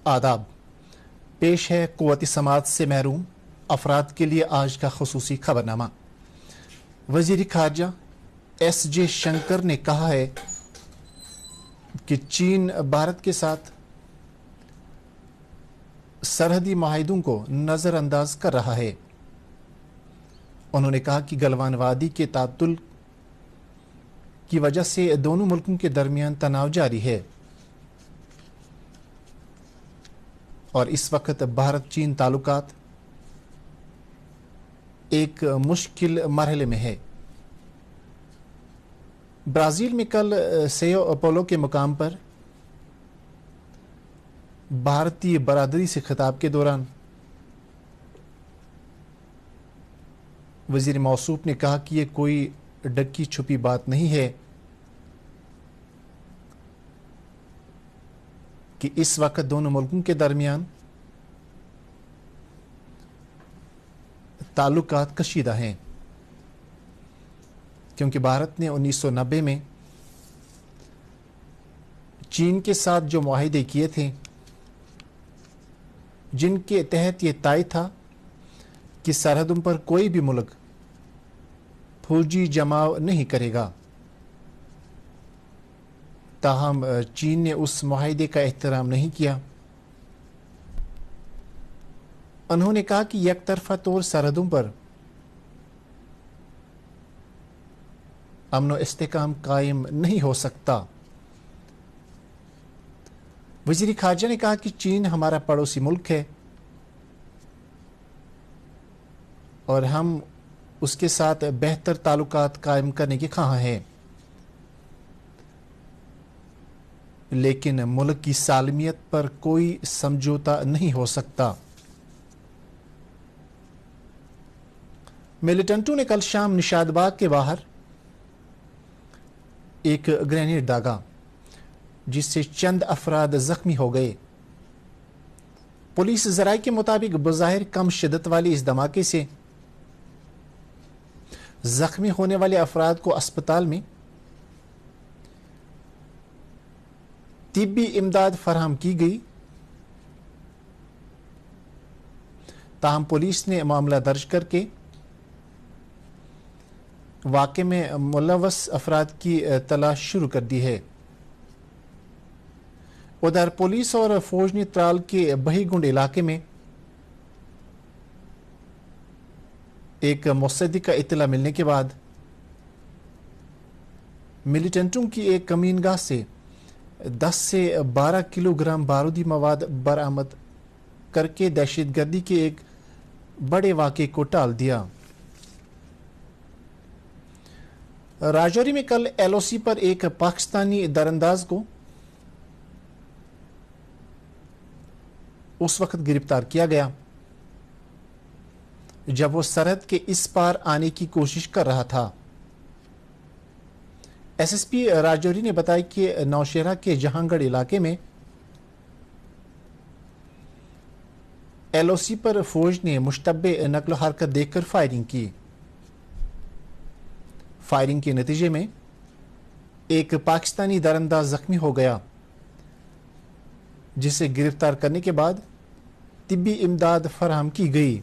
आदाब। पेश है क़ुव्वत समात से महरूम अफराद के लिए आज का खुसूसी खबरनामा। वज़ीर ख़ारजा एस.जे. शंकर ने कहा है कि चीन भारत के साथ सरहदी माहिदों को नज़रअंदाज कर रहा है। उन्होंने कहा कि गलवान वादी के तातुल की वजह से दोनों मुल्कों के दरमियान तनाव जारी है और इस वक्त भारत चीन ताल्लुकात एक मुश्किल मरहले में है। ब्राज़ील में कल सेओ पोलो के मुकाम पर भारतीय बरादरी से खिताब के दौरान वज़ीर मौसूफ ने कहा कि ये कोई डकी छुपी बात नहीं है कि इस वक्त दोनों मुल्कों के दरमियान ताल्लुकात कशीदा हैं, क्योंकि भारत ने 1990 में चीन के साथ जो मुआहिदे किए थे, जिनके तहत ये तय था कि सरहदों पर कोई भी मुल्क फौजी जमाव नहीं करेगा, ताहम चीन ने उस मुआहिदे का एहतराम नहीं किया। उन्होंने कहा कि यकतरफा तौर सरहदों पर अमन व इस्तेकाम कायम नहीं हो सकता। वज़ीर ख़ारजा ने कहा कि चीन हमारा पड़ोसी मुल्क है और हम उसके साथ बेहतर ताल्लुकात कायम करने के ख़्वाह हैं, लेकिन मुल्क की सालमियत पर कोई समझौता नहीं हो सकता। मिलिटेंटों ने कल शाम निशादबाग के बाहर एक ग्रेनेड दागा, जिससे चंद अफराद जख्मी हो गए। पुलिस ज़राए के मुताबिक बज़ाहिर कम शिद्दत वाली इस धमाके से जख्मी होने वाले अफराद को अस्पताल में तिब्बी इमदाद फराहम की गई। ताहम पुलिस ने मामला दर्ज करके वाक़े में मुलव्वस अफराद की तलाश शुरू कर दी है। उधर पुलिस और फौज ने त्राल के बहीगुंड इलाके में एक मुस्तदी का इत्तला मिलने के बाद मिलिटेंटों की एक कमीनगाह से 10 से 12 किलोग्राम बारूदी मवाद बरामद करके दहशतगर्दी के एक बड़े वाक़े को टाल दिया। राजौरी में कल LOC पर एक पाकिस्तानी दरअंदाज को उस वक्त गिरफ्तार किया गया जब वो सरहद के इस पार आने की कोशिश कर रहा था। SSP राजौरी ने बताया कि नौशेरा के जहांगढ़ इलाके में LOC पर फौज ने मुश्तबे नकलो हरकत देखकर फायरिंग की। फायरिंग के नतीजे में एक पाकिस्तानी दरअंदाज जख्मी हो गया, जिसे गिरफ्तार करने के बाद तिब्बी इमदाद फराहम की गई।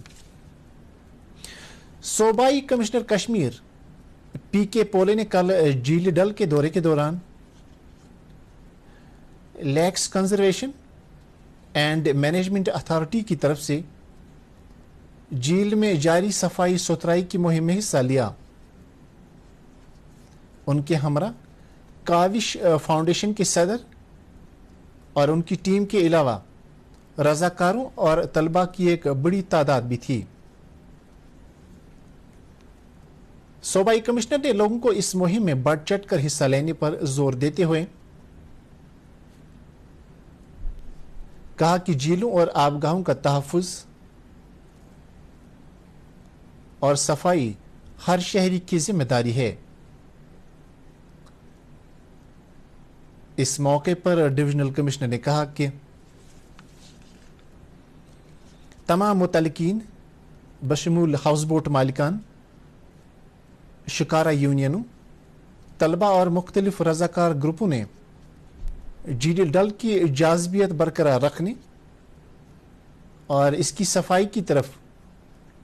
सूबाई कमिश्नर कश्मीर PK पोले ने कल झील डल के दौरे के दौरान lakhs conservation and management authority की तरफ से झील में जारी सफाई सुथराई की मुहिम में हिस्सा लिया। उनके हमरा काविश फाउंडेशन के सदर और उनकी टीम के अलावा रजाकारों और तलबा की एक बड़ी तादाद भी थी। सूबाई कमिश्नर ने लोगों को इस मुहिम में बढ़ चढ़ कर हिस्सा लेने पर जोर देते हुए कहा कि झीलों और आबगाहों का तहफ़्फ़ुज़ और सफाई हर शहरी की जिम्मेदारी है। इस मौके पर डिविजनल कमिश्नर ने कहा कि तमाम मुतल्लिकीन बशमूल हाउस बोट मालिकान, शिकारा यूनियनों, तलबा और मुख्तलिफ रजाकार ग्रुपों ने झील डल की जाज़बियत बरकरार रखने اور اس کی صفائی کی طرف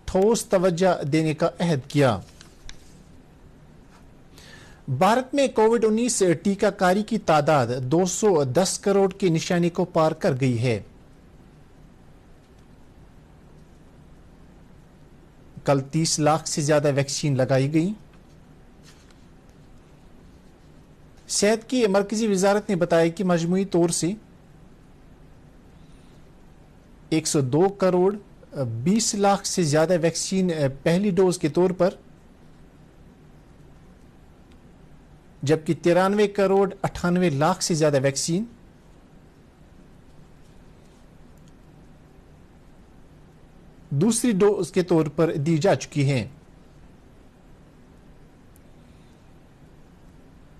ٹھوس توجہ دینے کا عہد کیا۔ بھارت میں کووڈ-19 ٹیکہ کاری کی تعداد 210 کروڑ کی نشانی کو پار کر گئی ہے۔ کل 30 لاکھ سے زیادہ ویکسین لگائی گئی۔ صحت کی مرکزی وزارت نے بتایا کہ مجموعی طور سے 102 کروڑ 20 لاکھ سے زیادہ ویکسین پہلی ڈوز کے طور پر، جبکہ 93 کروڑ 98 لاکھ سے زیادہ ویکسین دوسری ڈوز کے طور پر دی جا چکی ہیں۔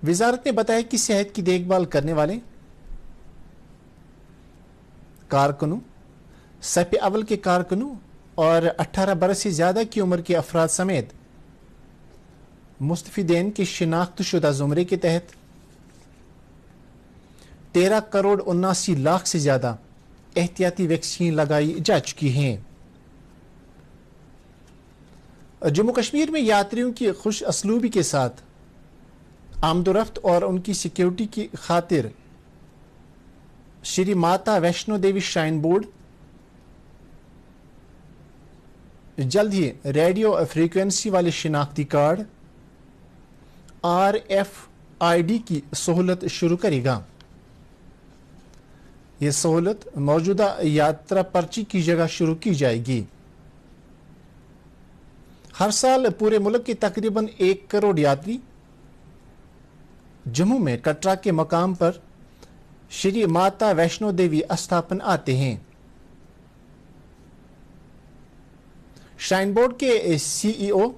وزارت نے بتایا کہ صحت کی دیکھ بھال کرنے والے کارکنوں، صف اول کے کارکنوں اور 18 برس سے زیادہ کی عمر کے افراد سمیت مستفیدین کے شناخت شدہ زمرے کے تحت 13 کروڑ 79 لاکھ سے زیادہ احتیاطی ویکسین لگائی جا چکی ہیں۔ جموں کشمیر میں یاتریوں کی خوش اسلوبی کے ساتھ آمد و رفت اور ان کی سیکیورٹی کی خاطر شری ماتا ویشنو دیوی شرائن بورڈ جلد ہی ریڈیو فریکوینسی والے شناختی کارڈ RFID کی سہولت شروع کرے گا۔ یہ سہولت موجودہ یاترا پرچی کی جگہ شروع کی جائے گی۔ ہر سال پورے ملک کے تقریباً 1 کروڑ یاتری جموں میں کٹرا کے مقام پر شری ماتا ویشنو دیوی استھاپن آتے ہیں۔ شرائن بورڈ کے CEO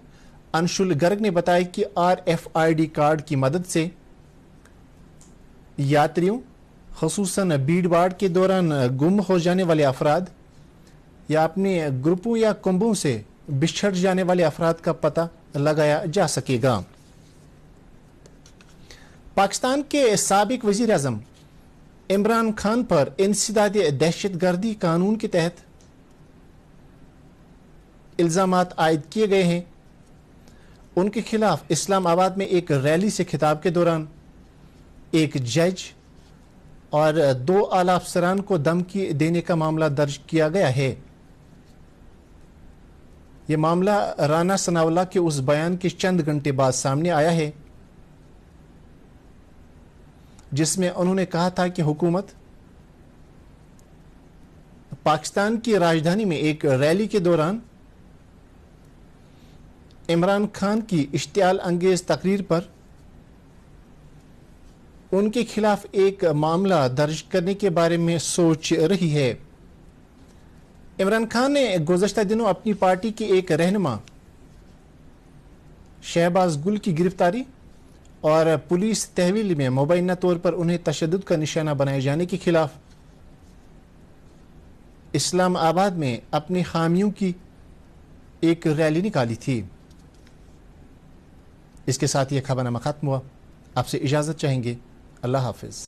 انشول گرگ نے بتایا کہ RFID کارڈ کی مدد سے یاتریوں، خصوصاً بھیڑ بھاڑ کے دوران گم ہو جانے والے افراد یا اپنے گروپوں یا کنبوں سے بچھڑ جانے والے افراد کا پتہ لگایا جا سکے گا۔ پاکستان کے سابق وزیر اعظم عمران خان پر انسداد دہشت گردی قانون کے تحت الزامات عائد کیے گئے ہیں۔ ان کے خلاف اسلام آباد میں ایک ریلی سے خطاب کے دوران ایک جج اور 2 اعلیٰ افسران کو دھمکی دینے کا معاملہ درج کیا گیا ہے۔ یہ معاملہ رانا ثناء اللہ کے اس بیان کے چند گھنٹے بعد سامنے آیا ہے جس میں انہوں نے کہا تھا کہ حکومت پاکستان کی راجدھانی میں ایک ریلی کے دوران عمران خان کی اشتعال انگیز تقریر پر ان کے خلاف ایک معاملہ درج کرنے کے بارے میں سوچ رہی ہے۔ عمران خان نے گزشتہ دنوں اپنی پارٹی کے ایک رہنما شہباز گل کی گرفتاری اور پولیس تحویل میں مبینہ طور پر انہیں تشدد کا نشانہ بنائے جانے کے خلاف اسلام آباد میں اپنی حامیوں کی ایک ریلی نکالی تھی۔ اس کے ساتھ یہ خبرنامہ ختم ہوا۔ آپ سے اجازت چاہیں گے۔ اللہ حافظ۔